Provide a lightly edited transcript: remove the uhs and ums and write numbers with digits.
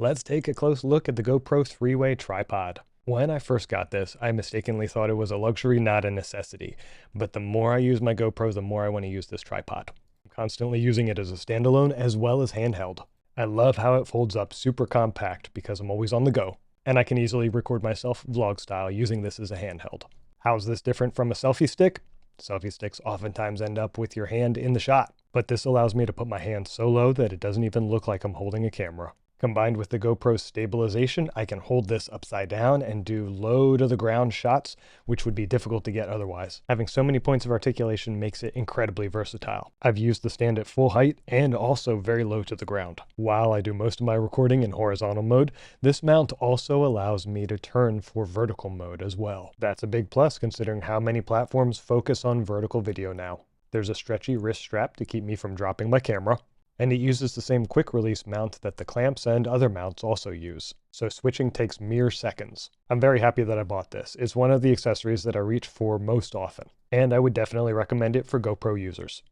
Let's take a close look at the GoPro 3-way tripod. When I first got this, I mistakenly thought it was a luxury, not a necessity. But the more I use my GoPro, the more I want to use this tripod. I'm constantly using it as a standalone as well as handheld. I love how it folds up super compact because I'm always on the go, and I can easily record myself vlog style using this as a handheld. How's this different from a selfie stick? Selfie sticks oftentimes end up with your hand in the shot, but this allows me to put my hand so low that it doesn't even look like I'm holding a camera. Combined with the GoPro's stabilization, I can hold this upside down and do low to the ground shots, which would be difficult to get otherwise. Having so many points of articulation makes it incredibly versatile. I've used the stand at full height and also very low to the ground. While I do most of my recording in horizontal mode, this mount also allows me to turn for vertical mode as well. That's a big plus considering how many platforms focus on vertical video now. There's a stretchy wrist strap to keep me from dropping my camera, and it uses the same quick release mount that the clamps and other mounts also use, so switching takes mere seconds. I'm very happy that I bought this. It's one of the accessories that I reach for most often, and I would definitely recommend it for GoPro users.